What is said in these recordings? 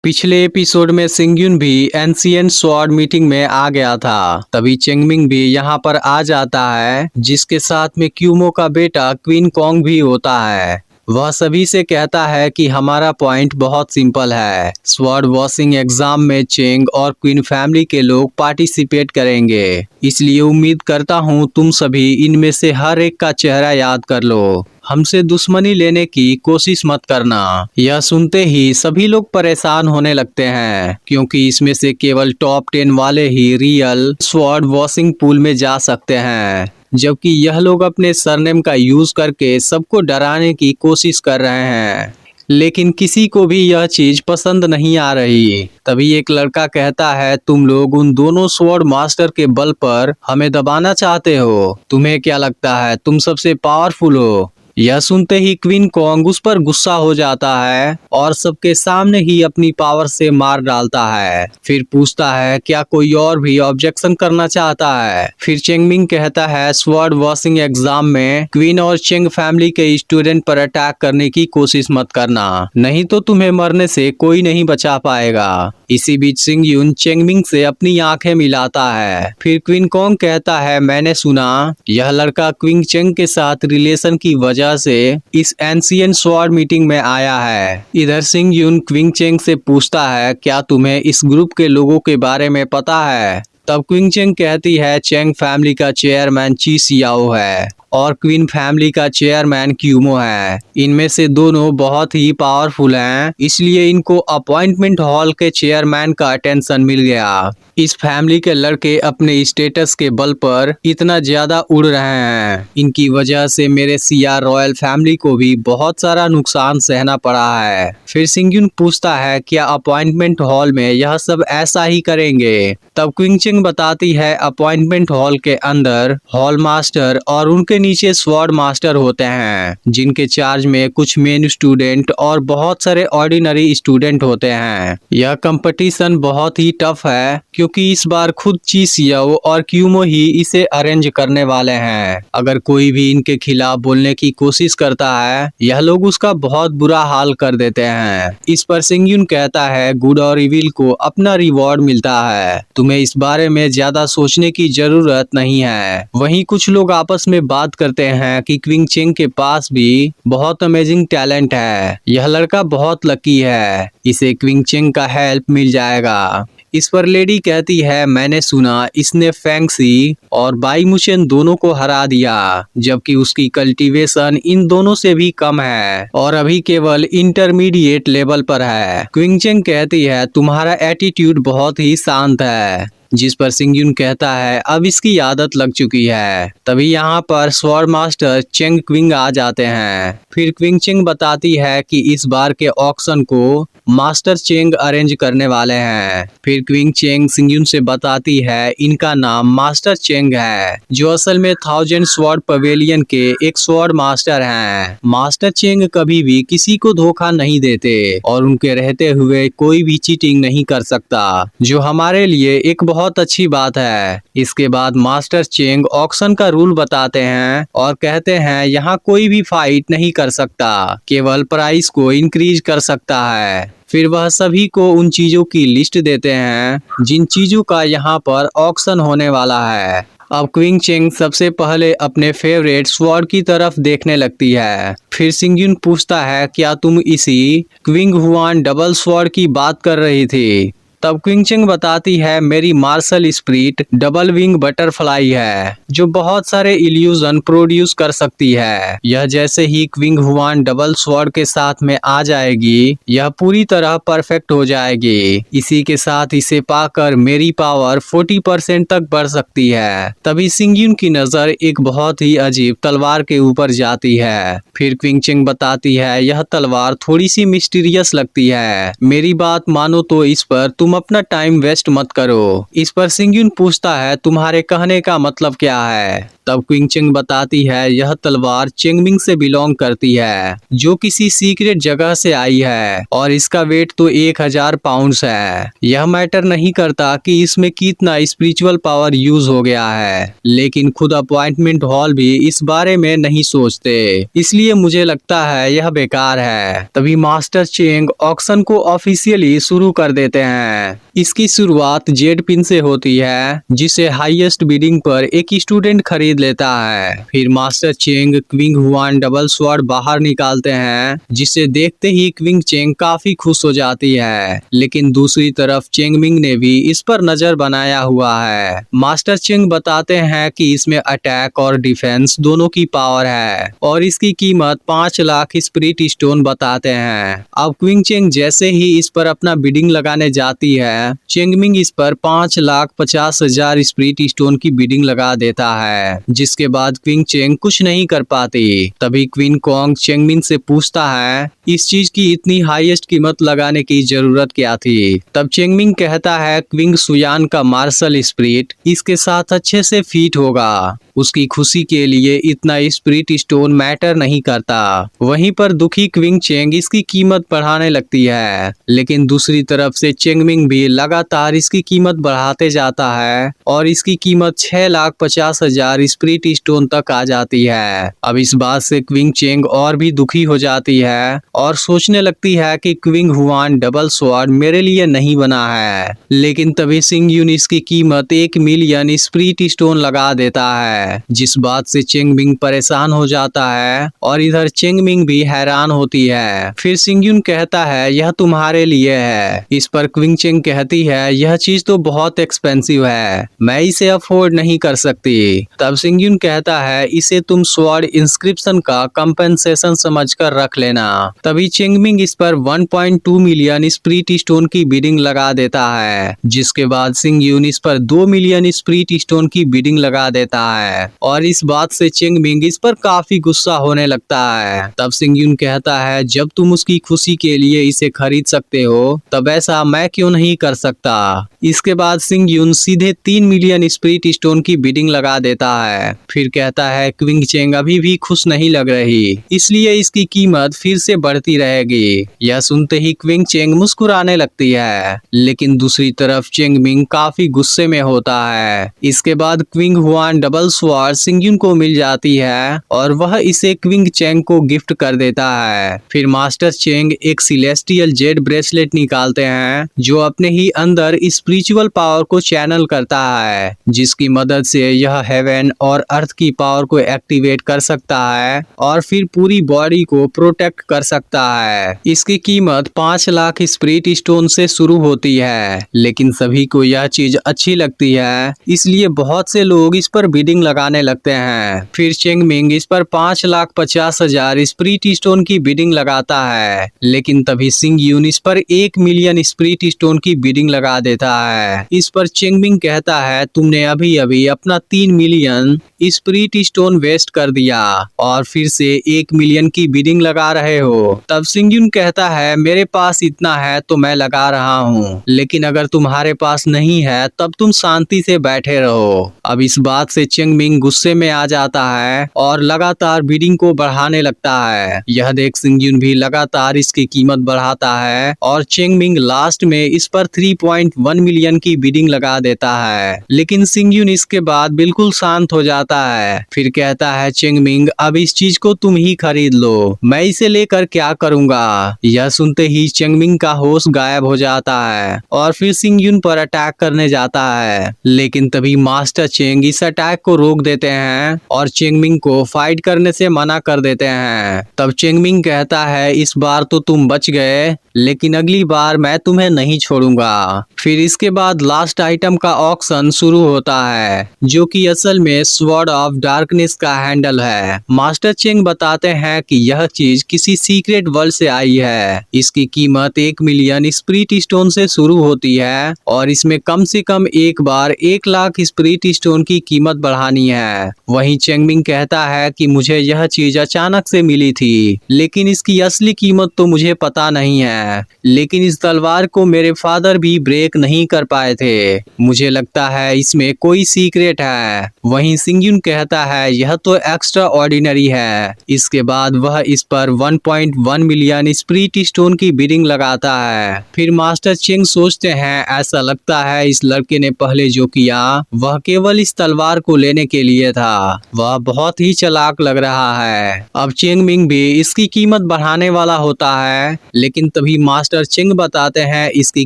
पिछले एपिसोड में सिंगयुन भी एंशिएंट स्वॉर्ड मीटिंग में आ गया था। तभी चेंगमिंग भी यहाँ पर आ जाता है, जिसके साथ में क्यूमो का बेटा क्वीन कॉन्ग भी होता है। वह सभी से कहता है कि हमारा पॉइंट बहुत सिंपल है। स्वॉर्ड वॉशिंग एग्जाम में चेंग और क्वीन फैमिली के लोग पार्टिसिपेट करेंगे, इसलिए उम्मीद करता हूँ तुम सभी इनमें से हर एक का चेहरा याद कर लो। हमसे दुश्मनी लेने की कोशिश मत करना। यह सुनते ही सभी लोग परेशान होने लगते हैं, क्योंकि इसमें से केवल टॉप 10 वाले ही रियल स्वॉर्ड वॉशिंग पूल में जा सकते हैं, जबकि यह लोग अपने सरनेम का यूज करके सबको डराने की कोशिश कर रहे हैं। लेकिन किसी को भी यह चीज पसंद नहीं आ रही। तभी एक लड़का कहता है, तुम लोग उन दोनों स्वॉर्ड मास्टर के बल पर हमें दबाना चाहते हो। तुम्हें क्या लगता है तुम सबसे पावरफुल हो? यह सुनते ही क्वीन कॉन्ग उस पर गुस्सा हो जाता है और सबके सामने ही अपनी पावर से मार डालता है। फिर पूछता है, क्या कोई और भी ऑब्जेक्शन करना चाहता है? फिर चेंगमिंग कहता है, स्वॉर्ड वॉशिंग एग्जाम में क्वीन और चेंग फैमिली के स्टूडेंट पर अटैक करने की कोशिश मत करना, नहीं तो तुम्हें मरने से कोई नहीं बचा पाएगा। इसी बीच सिंगयुन चेंगमिंग से अपनी आंखें मिलाता है। फिर क्वीन कॉन्ग कहता है, मैंने सुना यह लड़का क्वीन चेंग के साथ रिलेशन की वजह से इस एंशिएंट स्वॉर्ड मीटिंग में आया है। इधर सिंगयुन क्वीन चेंग से पूछता है, क्या तुम्हें इस ग्रुप के लोगों के बारे में पता है? तब क्वीन चेंग कहती है, चेंग फैमिली का चेयरमैन ची सियाओ है और क्वीन फैमिली का चेयरमैन क्यूमो है। इनमें से दोनों बहुत ही पावरफुल हैं, इसलिए इनको अपॉइंटमेंट हॉल के चेयरमैन का अटेंशन मिल गया। इस फैमिली के लड़के अपने स्टेटस के बल पर इतना ज्यादा उड़ रहे हैं, इनकी वजह से मेरे सिया रॉयल फैमिली को भी बहुत सारा नुकसान सहना पड़ा है। फिर सिंगयुन पूछता है, क्या अपॉइंटमेंट हॉल में यह सब ऐसा ही करेंगे? तब क्वीन चेंग बताती है, अपॉइंटमेंट हॉल के अंदर हॉल मास्टर और उनके नीचे स्वॉर्ड मास्टर होते हैं, जिनके चार्ज में कुछ मेन स्टूडेंट और बहुत सारे ऑर्डिनरी स्टूडेंट होते हैं। यह कंपटीशन बहुत ही टफ है, क्योंकि इस बार खुद ची सियाओ और क्यूमो ही इसे अरेंज करने वाले हैं। अगर कोई भी इनके खिलाफ बोलने की कोशिश करता है, यह लोग उसका बहुत बुरा हाल कर देते हैं। इस पर सिंगयुन कहता है, गुड और इविल को अपना रिवॉर्ड मिलता है, तुम्हें इस बारे में ज्यादा सोचने की जरूरत नहीं है। वहीं कुछ लोग आपस में बात करते हैं कि क्वीन चेंग के पास भी बहुत अमेजिंग टैलेंट है। यह लड़का बहुत लकी है, इसे क्वीन चेंग का हेल्प मिल जाएगा। इस पर लेडी कहती है, मैंने सुना इसने फैंक्सी और बाई मुचेन दोनों को हरा दिया, जबकि उसकी कल्टीवेशन इन दोनों से भी कम है और अभी केवल इंटरमीडिएट लेवल पर है। क्वीन चेंग कहती है, तुम्हारा एटीट्यूड बहुत ही शांत है। जिस पर सिंगयुन कहता है, अब इसकी आदत लग चुकी है। तभी यहाँ पर स्वॉर्ड मास्टर चेंग क्विंग आ जाते हैं। फिर क्वीन चेंग बताती है कि इस बार के ऑक्शन को मास्टर चेंग अरेंज करने वाले हैं। फिर क्वीन चेंग सिंगयुन से बताती है, इनका नाम मास्टर चेंग है, जो असल में 1000 स्वॉर्ड पवेलियन के एक स्वॉर्ड मास्टर हैं। मास्टर चेंग कभी भी किसी को धोखा नहीं देते और उनके रहते हुए कोई भी चीटिंग नहीं कर सकता, जो हमारे लिए एक बहुत अच्छी बात है। इसके बाद मास्टर चेंग ऑक्शन का रूल बताते हैं और कहते हैं, यहाँ कोई भी फाइट नहीं कर सकता, केवल प्राइस को इंक्रीज कर सकता है। फिर वह सभी को उन चीजों की लिस्ट देते हैं जिन चीजों का यहाँ पर ऑक्शन होने वाला है। अब क्वीन चेंग सबसे पहले अपने फेवरेट स्वॉर्ड की तरफ देखने लगती है। फिर सिंगयुन पूछता है, क्या तुम इसी क्विंग हुआन डबल स्वॉर्ड की बात कर रही थी? तब क्वीन चेंग बताती है, मेरी martial spirit double wing butterfly है, जो बहुत सारे इल्यूजन प्रोड्यूस कर सकती है। यह जैसे ही क्विंग हुआन डबल स्वॉर्ड के साथ में आ जाएगी, यह पूरी तरह परफेक्ट हो जाएगी। इसी के साथ इसे पाकर मेरी पावर 40% तक बढ़ सकती है। तभी सिंगयुन की नजर एक बहुत ही अजीब तलवार के ऊपर जाती है। फिर क्वीन चेंग बताती है, यह तलवार थोड़ी सी मिस्टीरियस लगती है, मेरी बात मानो तो इस पर तुम अपना टाइम वेस्ट मत करो। इस पर सिंगयुन पूछता है, तुम्हारे कहने का मतलब क्या है? तब क्विंग चेंग बताती है यह तलवार चेंगमिंग से बिलोंग करती है, जो किसी सीक्रेट जगह से आई है और इसका वेट तो 1000 पाउंड्स है। यह मैटर नहीं करता कि इसमें कितना स्पिरिचुअल पावर यूज हो गया है, लेकिन खुद अपॉइंटमेंट हॉल भी इस बारे में नहीं सोचते, इसलिए मुझे लगता है यह बेकार है। तभी मास्टर चेंग ऑक्शन को ऑफिशियली शुरू कर देते हैं। इसकी शुरुआत जेड पिन से होती है, जिसे हाईएस्ट बिडिंग पर एक स्टूडेंट खरीद लेता है। फिर master Cheng Qing Huan double sword बाहर निकालते हैं, जिसे देखते ही क्विंग चेंग काफी खुश हो जाती है। लेकिन दूसरी तरफ चेंगमिंग ने भी इस पर नजर बनाया हुआ है। मास्टर चेंग बताते हैं कि इसमें अटैक और डिफेंस दोनों की पावर है और इसकी कीमत 5 लाख स्पिरिट स्टोन बताते हैं। अब क्विंग चेंग जैसे ही इस पर अपना बिडिंग लगाने जाती है, चेंगमिंग इस पर 5,50,000 स्पिरिट स्टोन की बिडिंग लगा देता है, जिसके बाद क्विंग चेंग कुछ नहीं कर पाती। तभी क्वीन कॉन्ग चेंगमिंग से पूछता है इस चीज की इतनी हाईएस्ट कीमत लगाने की जरूरत क्या थी। तब चेंगमिंग कहता है क्विंग सुयान का मार्शल स्पिरिट इसके साथ अच्छे से फिट होगा, उसकी खुशी के लिए इतना स्पिरिट स्टोन मैटर नहीं करता। वहीं पर दुखी क्विंग चेंग इसकी कीमत बढ़ाने लगती है, लेकिन दूसरी तरफ से चेंगमिंग भी लगातार इसकी कीमत बढ़ाते जाता है और इसकी कीमत 6,50,000 स्पिरिट स्टोन तक आ जाती है। अब इस बात से क्विंग चेंग और भी दुखी हो जाती है और सोचने लगती है कि क्विंग हुआन डबल स्वॉर्ड मेरे लिए नहीं बना है। लेकिन तभी सिंग यून इसकी कीमत 1 मिलियन स्पिरिट स्टोन लगा देता है, जिस बात से चेंगमिंग परेशान हो जाता है और इधर चेंगमिंग भी हैरान होती है। फिर सिंग यून कहता है यह तुम्हारे लिए है। इस पर क्विंग चेंग कहती है यह चीज तो बहुत एक्सपेंसिव है, मैं इसे अफोर्ड नहीं कर सकती। तब सिंग यून कहता है इसे तुम स्वॉर्ड इंस्क्रिप्शन का कंपेंसेशन समझकर रख लेना। तभी चेंगमिंग इस पर 1.2 मिलियन स्पिरिट स्टोन की बिडिंग लगा देता है, जिसके बाद सिंग यून इस पर 2 मिलियन स्पिरिट स्टोन की बिडिंग लगा देता है और इस बात से चेंगमिंग इस पर काफी गुस्सा होने लगता है। तब सिंग यून कहता है जब तुम उसकी खुशी के लिए इसे खरीद सकते हो, तब ऐसा मैं क्यों नहीं कर सकता। इसके बाद सिंग यून सीधे 3 मिलियन स्पिरिट स्टोन की बिडिंग लगा देता है। फिर कहता है क्विंग चेंग अभी भी खुश नहीं लग रही, इसलिए इसकी कीमत फिर से बढ़ती रहेगी। यह सुनते ही क्विंग चेंग मुस्कुराने लगती है, लेकिन दूसरी तरफ चेंगमिंग काफी गुस्से में होता है। इसके बाद क्विंग हुआन डबल स्वॉर्ड सिंग यून को मिल जाती है और वह इसे क्विंग चेंग को गिफ्ट कर देता है। फिर मास्टर चेंग एक सिलेस्टियल जेड ब्रेसलेट निकालते हैं, जो अपने ही अंदर स्पिरिचुअल पावर को चैनल करता है, जिसकी मदद से यह हेवन और अर्थ की पावर को एक्टिवेट कर सकता है और फिर पूरी बॉडी को प्रोटेक्ट कर सकता है। इसकी कीमत 5 लाख स्पिरिट स्टोन से शुरू होती है, लेकिन सभी को यह चीज अच्छी लगती है, इसलिए बहुत से लोग इस पर बिडिंग लगाने लगते हैं। फिर चेंगमिंग इस पर 5,50,000 स्पिरिट स्टोन की बिडिंग लगाता है, लेकिन तभी सिंग यून इस पर 1 मिलियन स्पिरिट स्टोन की बिडिंग लगा देता है। इस पर चेंगमिंग कहता है तुमने अभी अभी अपना 3 मिलियन स्पिरिट स्टोन वेस्ट कर दिया और फिर से 1 मिलियन की बिडिंग लगा रहे हो। तब सिंग यून कहता है मेरे पास इतना है तो मैं लगा रहा हूँ, लेकिन अगर तुम्हारे पास नहीं है तब तुम शांति से बैठे रहो। अब इस बात से चेंगमिंग गुस्से में आ जाता है और लगातार बिडिंग को बढ़ाने लगता है। यह देख सिंग यून भी लगातार इसकी कीमत बढ़ाता है और चेंगमिंग लास्ट में इस पर 3.1 मिलियन की बिडिंग लगा देता है, लेकिन सिंग यून इसके बाद बिल्कुल शांत हो जाता है। फिर कहता है चेंगमिंग अब इस चीज को तुम ही खरीद लो, मैं इसे लेकर क्या करूंगा। यह सुनते ही चेंगमिंग का होश गायब हो जाता है और फिर सिंग यून पर अटैक करने जाता है, लेकिन तभी मास्टर चेंग इस अटैक को रोक देते हैं और चेंगमिंग को फाइट करने से मना कर देते हैं। तब चेंगमिंग कहता है इस बार तो तुम बच गए, लेकिन अगली बार मैं तुम्हें नहीं छोड़ूंगा। फिर इसके बाद लास्ट आइटम का ऑक्शन शुरू होता है, जो कि असल में स्वॉर्ड ऑफ डार्कनेस का हैंडल है। मास्टर चेंग बताते हैं कि यह चीज किसी सीक्रेट वर्ल्ड से आई है। इसकी कीमत 1 मिलियन स्पिरिट स्टोन से शुरू होती है और इसमें कम से कम एक बार 1 लाख स्पिरिट स्टोन की कीमत बढ़ानी निशानी है। वहीं चेंगमिंग कहता है कि मुझे यह चीज अचानक से मिली थी, लेकिन इसकी असली कीमत तो मुझे पता नहीं है। लेकिन इस तलवार को मेरे फादर भी ब्रेक नहीं कर पाए थे। मुझे लगता है इसमें कोई सीक्रेट है। वहीं सिंगयुन कहता है यह तो एक्स्ट्रा ऑर्डिनरी है। इसके बाद वह इस पर 1.1 मिलियन स्पिरिट स्टोन की बिडिंग लगाता है। फिर मास्टर चेंग सोचते हैं ऐसा लगता है इस लड़के ने पहले जो किया वह केवल इस तलवार को लेने के लिए था। वह बहुत ही चालाक लग रहा है। अब चेंगमिंग भी इसकी कीमत बढ़ाने वाला होता है, लेकिन तभी मास्टर चेंग बताते हैं इसकी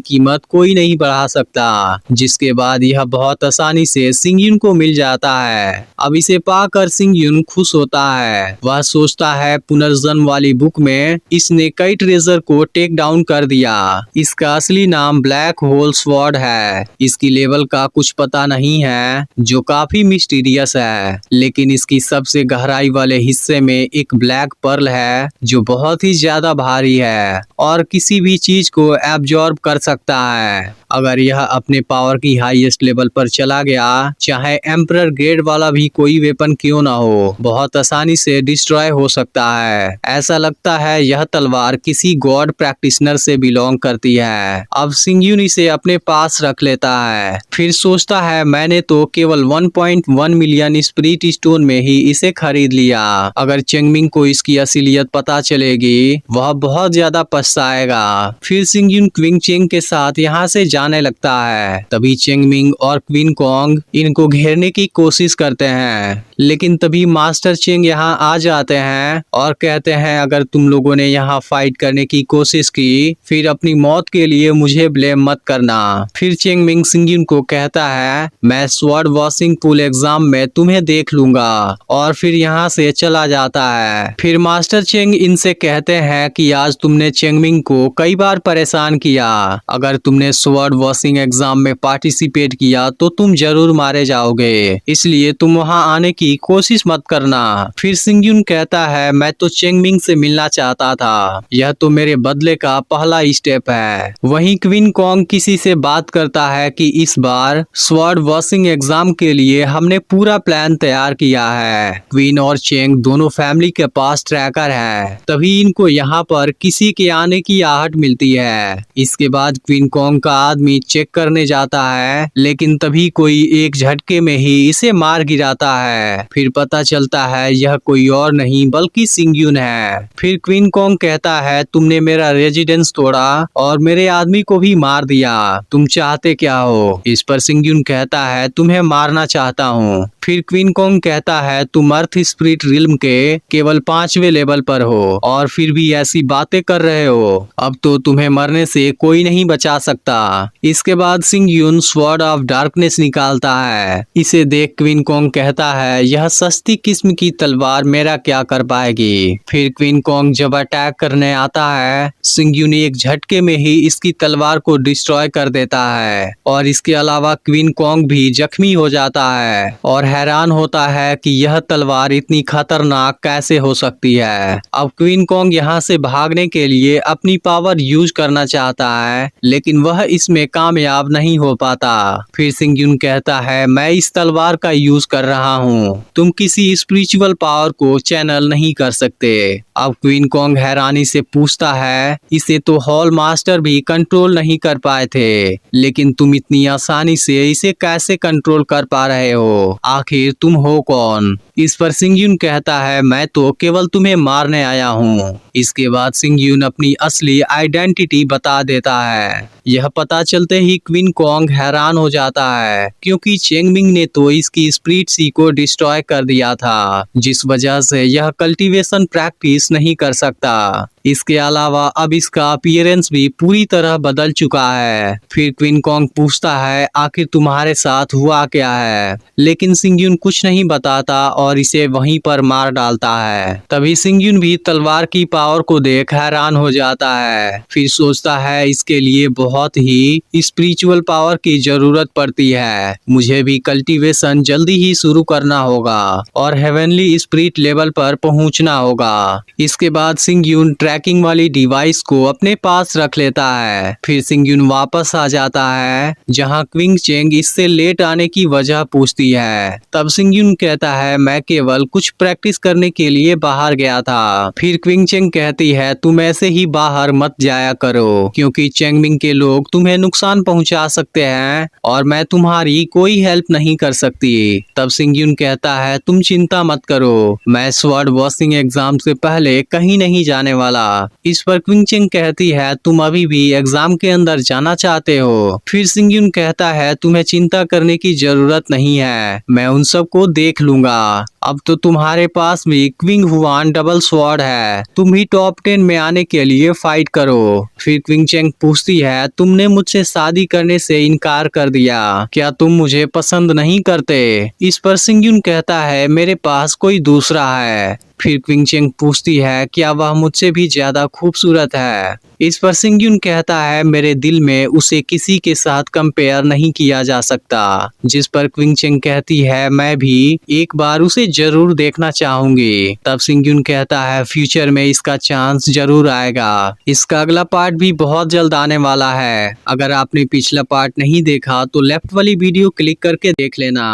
कीमत कोई नहीं बढ़ा सकता। जिसके बाद यह बहुत आसानी से सिंगयुन को मिल जाता है। अब इसे पाकर सिंगयुन खुश होता है। वह सोचता है पुनर्जन्म वाली बुक में इसने कई ट्रेजर को टेक डाउन कर दिया। इसका असली नाम ब्लैक होल स्वॉर्ड है। इसकी लेवल का कुछ पता नहीं है, जो काफी मिस्टीरियस है, लेकिन इसकी सबसे गहराई वाले हिस्से में एक ब्लैक पर्ल है जो बहुत ही ज्यादा भारी है और किसी भी चीज को एब्जॉर्ब कर सकता है। अगर यह अपने पावर की हाईएस्ट लेवल पर चला गया, चाहे एम्परर ग्रेड वाला भी कोई वेपन क्यों ना हो, बहुत आसानी से डिस्ट्रॉय हो सकता है। ऐसा लगता है यह तलवार किसी गॉड प्रैक्टिशनर से बिलोंग करती है। अब सिंगयुन इसे अपने पास रख लेता है। फिर सोचता है मैंने तो केवल 1.1 मिलियन स्पिरिट स्टोन में ही इसे खरीद लिया। अगर चेंगमिंग को इसकी असलियत पता चलेगी वह बहुत ज्यादा पछताएगा। फिर सिंगयुन क्विन चेंग के साथ यहाँ से जाने लगता है। तभी चेंगमिंग और क्वीन कॉन्ग इनको घेरने की कोशिश करते हैं, लेकिन तभी मास्टर चेंग यहाँ आ जाते हैं और कहते हैं अगर तुम लोगों ने यहाँ फाइट करने की कोशिश की फिर अपनी मौत के लिए मुझे ब्लेम मत करना। फिर चेंगमिंग सिंगयुन को कहता है मैं स्वॉर्ड वॉशिंग पूल एग्जाम में तुम्हें देख लूंगा, और फिर यहाँ से चला जाता है। फिर मास्टर चेंग इनसे कहते हैं कि आज तुमने चेंगमिंग को कई बार परेशान किया। अगर तुमने स्वॉर्ड वॉशिंग एग्जाम में पार्टिसिपेट किया तो तुम जरूर मारे जाओगे, इसलिए तुम वहां आने की कोशिश मत करना। फिर सिंगयुन कहता है मैं तो चेंगमिंग से मिलना चाहता था, यह तो मेरे बदले का पहला स्टेप है। वहीं क्वीन कॉन्ग किसी से बात करता है कि इस बार स्वॉर्ड वॉशिंग एग्जाम के लिए हमने पूरा प्लान तैयार किया है। क्वीन और चेंग दोनों फैमिली के पास ट्रैकर है। तभी इनको यहाँ पर किसी के आने की आहट मिलती है। इसके बाद क्वीन कॉन्ग का आदमी चेक करने जाता है, लेकिन तभी कोई एक झटके में ही इसे मार गिराता है। फिर पता चलता है यह कोई और नहीं बल्कि सिंगयुन है। फिर क्वीन कॉन्ग कहता है तुमने मेरा रेजिडेंस तोड़ा और मेरे आदमी को भी मार दिया, तुम चाहते क्या हो? इस पर सिंगयुन कहता है तुम्हें मारना चाहता हूँ। फिर क्वीन कॉन्ग कहता है तुम अर्थ स्पिरिट रिल्म के केवल 5वें लेवल पर हो और फिर भी ऐसी बातें कर रहे हो। अब तो तुम्हें मरने से कोई नहीं बचा सकता। इसके बाद सिंगयुन स्वॉर्ड ऑफ डार्कनेस निकालता है। इसे देख क्वीन कॉन्ग कहता है यह सस्ती किस्म की तलवार मेरा क्या कर पाएगी। फिर क्वीन कॉन्ग जब अटैक करने आता है, सिंगयुन एक झटके में ही इसकी तलवार को डिस्ट्रॉय कर देता है और इसके अलावा क्वीन कॉन्ग भी जख्मी हो जाता है और हैरान होता है कि यह तलवार इतनी खतरनाक कैसे हो सकती है। अब क्वीन कॉन्ग यहाँ से भागने के लिए अपनी पावर यूज करना चाहता है, लेकिन वह इसमें कामयाब नहीं हो पाता। फिर सिंगयुन कहता है मैं इस तलवार का यूज कर रहा हूँ, तुम किसी स्पिरिचुअल पावर को चैनल नहीं कर सकते। अब क्वीन कॉन्ग हैरानी से पूछता है इसे तो हॉल मास्टर भी कंट्रोल नहीं कर पाए थे, लेकिन तुम इतनी आसानी से इसे कैसे कंट्रोल कर पा रहे हो? आखिर तुम हो कौन? इस पर सिंगयुन कहता है मैं तो केवल तुम्हें मारने आया हूँ। इसके बाद सिंगयुन अपनी असली आइडेंटिटी बता देता है। यह पता चलते ही क्वीन कॉन्ग हैरान हो जाता है, क्योंकि चेंगमिंग ने तो इसकी स्पिरिट सी को डिस्ट्रॉय कर दिया था, जिस वजह से यह कल्टीवेशन प्रैक्टिस नहीं कर सकता। इसके अलावा अब इसका अपीयरेंस भी पूरी तरह बदल चुका है। फिर क्वीन कॉन्ग पूछता है आखिर तुम्हारे साथ हुआ क्या है, लेकिन सिंगयुन कुछ नहीं बताता और इसे वहीं पर मार डालता है। तभी सिंगयुन भी तलवार की पावर को देख हैरान हो जाता है। फिर सोचता है इसके लिए बहुत ही स्पिरिचुअल पावर की जरूरत पड़ती है। मुझे भी कल्टीवेशन जल्दी ही शुरू करना होगा और हेवनली स्पिरिट लेवल पर पहुंचना होगा। इसके बाद सिंगयुन ट्रैकिंग वाली डिवाइस को अपने पास रख लेता है। फिर सिंगयुन वापस आ जाता है जहां क्विंग चेंग इससे लेट आने की वजह पूछती है। तब सिंगयुन कहता है मैं केवल कुछ प्रैक्टिस करने के लिए बाहर गया था। फिर क्विंग चेंग कहती है तुम ऐसे ही बाहर मत जाया करो क्योंकि चेंगमिंग के लोग तुम्हें नुकसान पहुंचा सकते हैं और मैं तुम्हारी कोई हेल्प नहीं कर सकती। तब सिंगयुन कहता है तुम चिंता मत करो, मैं स्वॉर्ड वॉशिंग एग्जाम से पहले कहीं नहीं जाने वाला। इस पर क्विंग चेंग कहती है तुम अभी भी एग्जाम के अंदर जाना चाहते हो। फिर सिंगयुन कहता है तुम्हें चिंता करने की जरूरत नहीं है, मैं उन सबको देख लूंगा। अब तो तुम्हारे पास भी क्विंग हुआन डबल स्वॉर्ड है, तुम ही टॉप 10 में आने के लिए फाइट करो। फिर क्विंग चेंग पूछती है तुमने मुझसे शादी करने से इनकार कर दिया, क्या तुम मुझे पसंद नहीं करते? इस पर सिंगयुन कहता है मेरे पास कोई दूसरा है। फिर क्विंग चेंग पूछती है क्या वह मुझसे भी ज्यादा खूबसूरत है? इस पर सिंगयुन कहता है मेरे दिल में उसे किसी के साथ कंपेयर नहीं किया जा सकता। जिस पर क्विंग चेंग कहती है मैं भी एक बार उसे जरूर देखना चाहूंगी। तब सिंगयुन कहता है फ्यूचर में इसका चांस जरूर आएगा। इसका अगला पार्ट भी बहुत जल्द आने वाला है। अगर आपने पिछला पार्ट नहीं देखा तो लेफ्ट वाली वीडियो क्लिक करके देख लेना।